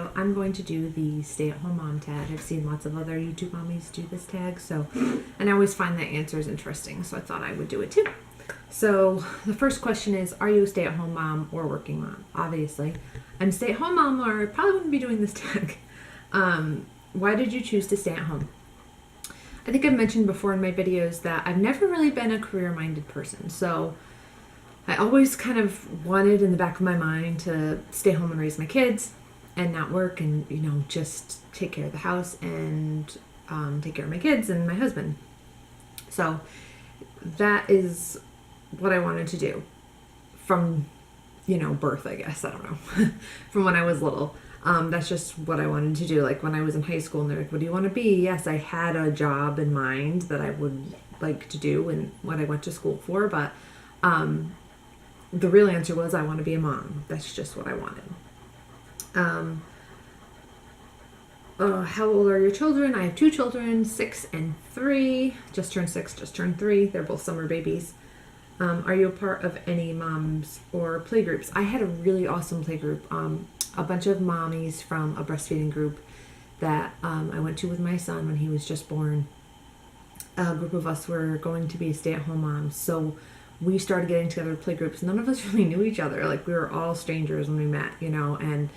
video, I'm going to do the stay-at-home mom tag. I've seen lots of other YouTube mommies do this tag, and I always find that answers interesting, so I thought I would do it too. So the first question is, are you a stay-at-home mom or working mom? Obviously, I'm a stay-at-home mom, or I probably wouldn't be doing this tag. Why did you choose to stay at home? I think I've mentioned before in my videos that I've never really been a career-minded person, so I always kind of wanted in the back of my mind to stay home and raise my kids and not work and, just take care of the house and take care of my kids and my husband. So that is what I wanted to do from, birth, I guess. I don't know. From when I was little. That's just what I wanted to do. Like when I was in high school and they're like, what do you want to be? Yes, I had a job in mind that I would like to do and what I went to school for, but the real answer was I want to be a mom. That's just what I wanted. How old are your children? I have 2 children, 6 and 3. Just turned 6, just turned 3. They're both summer babies. Are you a part of any moms or play groups? I had a really awesome play group. A bunch of mommies from a breastfeeding group that I went to with my son when he was just born. A group of us were going to be stay-at-home moms. So we started getting together to play groups. None of us really knew each other. Like we were all strangers when we met, and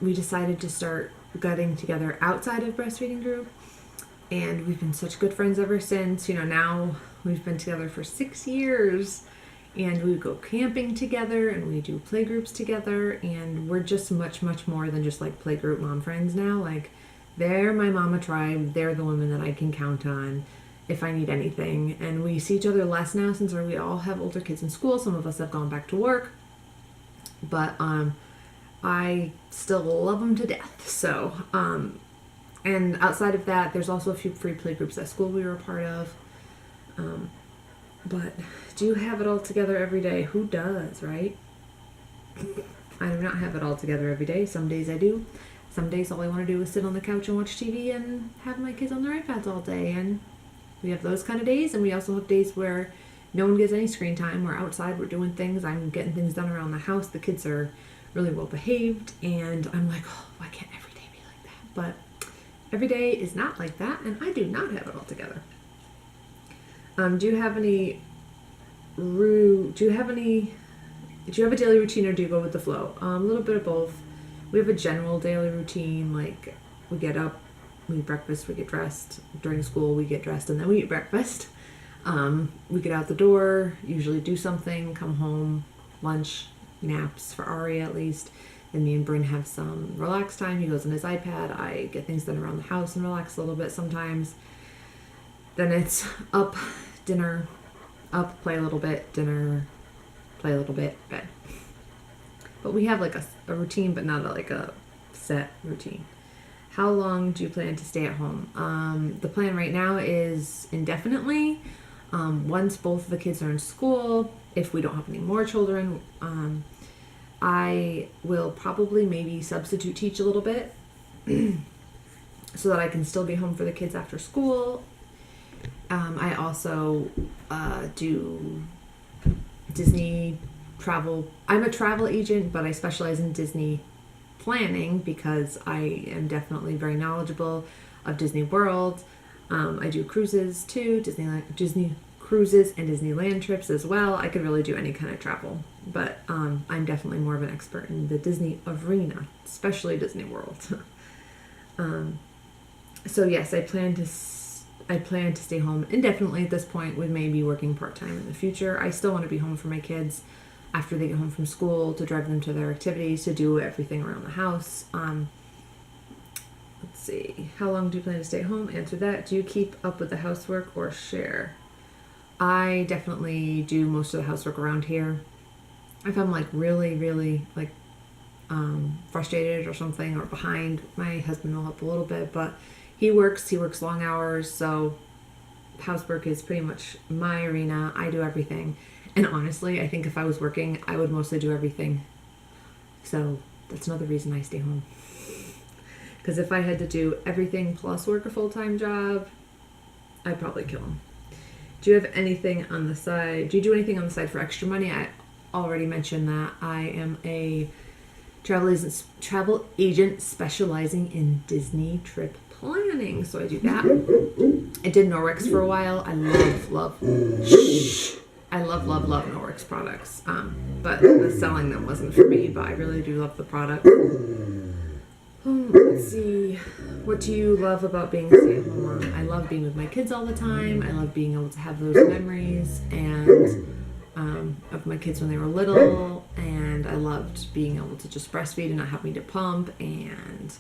we decided to start getting together outside of breastfeeding group. And we've been such good friends ever since. Now we've been together for 6 years. And we go camping together and we do play groups together. And we're just much, much more than just like play group mom friends now. Like they're my mama tribe. They're the women that I can count on if I need anything. And we see each other less now since we all have older kids in school. Some of us have gone back to work. But I still love them to death. So, and outside of that, there's also a few free play groups at school we were a part of. But do you have it all together every day? Who does, right? I do not have it all together every day. Some days I do. Some days all I want to do is sit on the couch and watch TV and have my kids on their iPads all day. And we have those kind of days. And we also have days where no one gets any screen time. We're outside. We're doing things. I'm getting things done around the house. The kids are really well behaved. And I'm like, oh, why can't every day be like that? But every day is not like that. And I do not have it all together. Do you have a daily routine or do you go with the flow? A little bit of both. We have a general daily routine, like we get up, we eat breakfast, we get dressed. During school we get dressed and then we eat breakfast. We get out the door, usually do something, come home, lunch, naps for Ari at least. Then me and Bryn have some relax time. He goes on his iPad. I get things done around the house and relax a little bit sometimes. Then it's up, dinner, up, play a little bit, dinner, play a little bit, bed. But we have like a routine, but not like a set routine. How long do you plan to stay at home? The plan right now is indefinitely. Once both of the kids are in school, if we don't have any more children, I will probably maybe substitute teach a little bit so that I can still be home for the kids after school. I also do Disney travel. I'm a travel agent, but I specialize in Disney planning because I am definitely very knowledgeable of Disney World. I do cruises too, Disney cruises and Disneyland trips as well. I could really do any kind of travel, but I'm definitely more of an expert in the Disney arena, especially Disney World. So yes, I plan to stay home indefinitely at this point, with maybe working part-time in the future. I still want to be home for my kids after they get home from school, to drive them to their activities, to do everything around the house. Let's see. How long do you plan to stay home? Answer that. Do you keep up with the housework or share? I definitely do most of the housework around here. If I'm like really, really like frustrated or something or behind, my husband will help a little bit, but he works long hours, so housework is pretty much my arena. I do everything. And honestly, I think if I was working, I would mostly do everything. So that's another reason I stay home. Because if I had to do everything plus work a full-time job, I'd probably kill him. Do you have anything on the side? Do you do anything on the side for extra money? I already mentioned that I am a travel agent specializing in Disney trip planning. So I do that. I did Norwex for a while. I love Norwex products. But the selling them wasn't for me, but I really do love the product. Let's see. What do you love about being a stay-at-home mom? I love being with my kids all the time. I love being able to have those memories and of my kids when they were little. And I loved being able to just breastfeed and not having to pump. And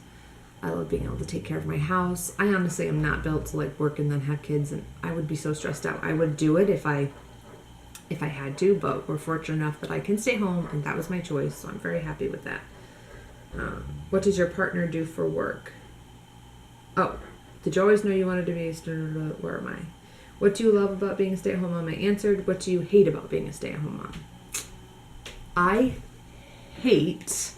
I love being able to take care of my house. I honestly am not built to like work and then have kids, and I would be so stressed out. I would do it if I had to, but we're fortunate enough that I can stay home, and that was my choice. So I'm very happy with that. What does your partner do for work? Oh, did you always know you wanted to be where am I? What do you love about being a stay-at-home mom? I answered. What do you hate about being a stay-at-home mom? I hate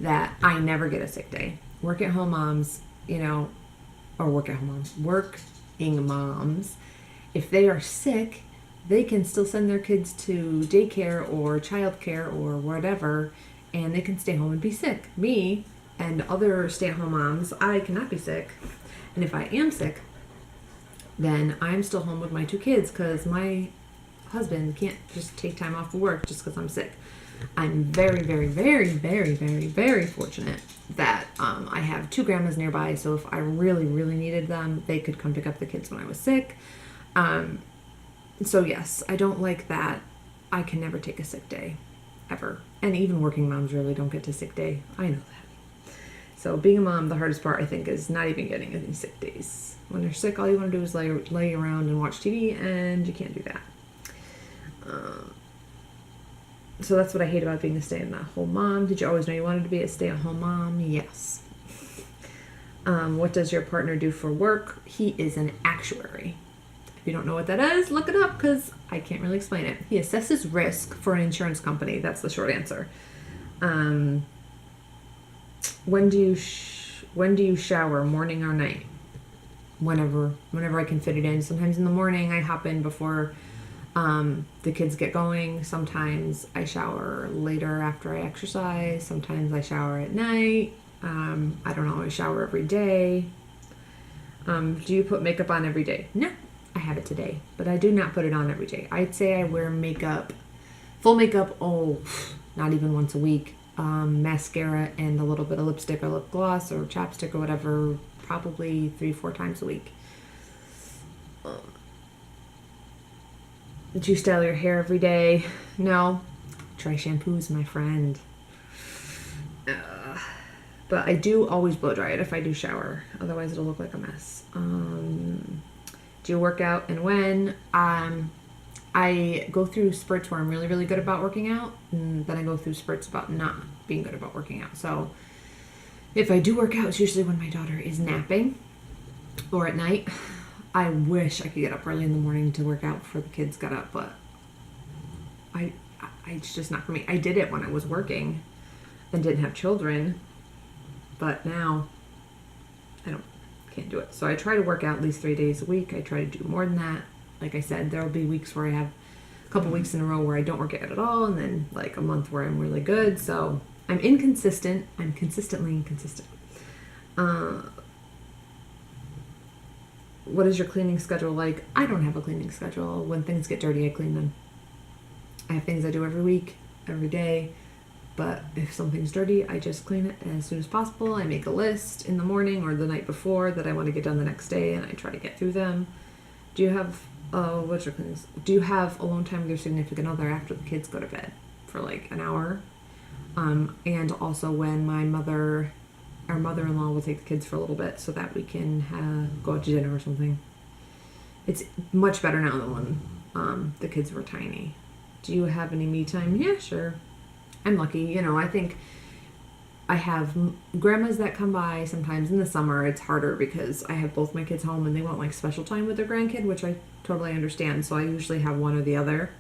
that I never get a sick day. Working moms, working moms, if they are sick, they can still send their kids to daycare or childcare or whatever, and they can stay home and be sick. Me and other stay-at-home moms, I cannot be sick. And if I am sick, then I'm still home with my 2 kids because my husband can't just take time off of work just because I'm sick. I'm very, very, very, very, very, very fortunate that I have 2 grandmas nearby, so if I really, really needed them, they could come pick up the kids when I was sick. So yes, I don't like that I can never take a sick day, ever. And even working moms really don't get to sick day. I know that. So being a mom, the hardest part, I think, is not even getting any sick days. When you're sick, all you want to do is lay around and watch TV, and you can't do that. So that's what I hate about being a stay-at-home mom. Did you always know you wanted to be a stay-at-home mom? Yes. What does your partner do for work? He is an actuary. If you don't know what that is, look it up because I can't really explain it. He assesses risk for an insurance company. That's the short answer. When do you shower, morning or night? Whenever I can fit it in. Sometimes in the morning I hop in before the kids get going. Sometimes I shower later after I exercise. Sometimes I shower at night. I don't always shower every day. Do you put makeup on every day? No, I have it today, but I do not put it on every day. I'd say I wear makeup, full makeup, not even once a week. Mascara and a little bit of lipstick or lip gloss or chapstick or whatever, probably 3-4 times a week. Do you style your hair every day? No. Try shampoos, my friend. But I do always blow dry it if I do shower. Otherwise, it'll look like a mess. Do you work out and when? I go through spurts where I'm really, really good about working out. And then I go through spurts about not being good about working out. So if I do work out, it's usually when my daughter is napping or at night. I wish I could get up early in the morning to work out before the kids got up, but it's just not for me. I did it when I was working and didn't have children, but now I can't do it. So I try to work out at least 3 days a week. I try to do more than that. Like I said, there'll be weeks where I have a couple weeks in a row where I don't work out at all, and then like a month where I'm really good. So I'm inconsistent. I'm consistently inconsistent. What is your cleaning schedule like? I don't have a cleaning schedule. When things get dirty, I clean them. I have things I do every week, every day. But if something's dirty, I just clean it as soon as possible. I make a list in the morning or the night before that I want to get done the next day, and I try to get through them. Do you have do you have alone time with your significant other after the kids go to bed for like an hour? And also when our mother-in-law will take the kids for a little bit so that we can go out to dinner or something. It's much better now than when the kids were tiny. Do you have any me time? Yeah, sure. I'm lucky. I think I have grandmas that come by sometimes in the summer. It's harder because I have both my kids home and they want like special time with their grandkid, which I totally understand. So I usually have one or the other.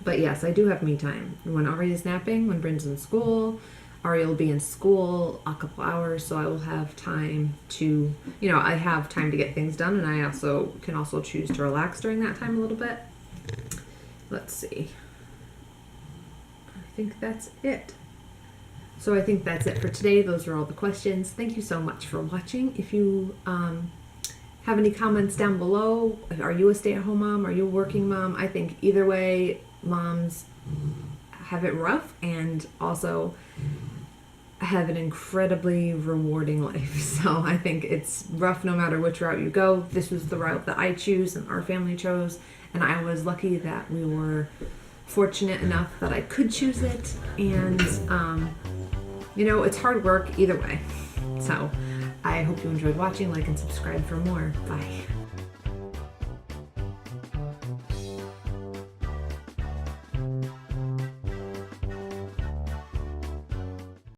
But yes, I do have me time. When Ari is napping, when Bryn's in school, Ari will be in school a couple hours, so I will have time to, I have time to get things done, and I can also choose to relax during that time a little bit. Let's see. I think that's it. So I think that's it for today. Those are all the questions. Thank you so much for watching. If you have any comments down below, are you a stay-at-home mom? Are you a working mom? I think either way, moms have it rough and also have an incredibly rewarding life. So I think it's rough no matter which route you go. This was the route that I choose and our family chose, and I was lucky that we were fortunate enough that I could choose it. And you know, it's hard work either way. So I hope you enjoyed watching. Like and subscribe for more. Bye.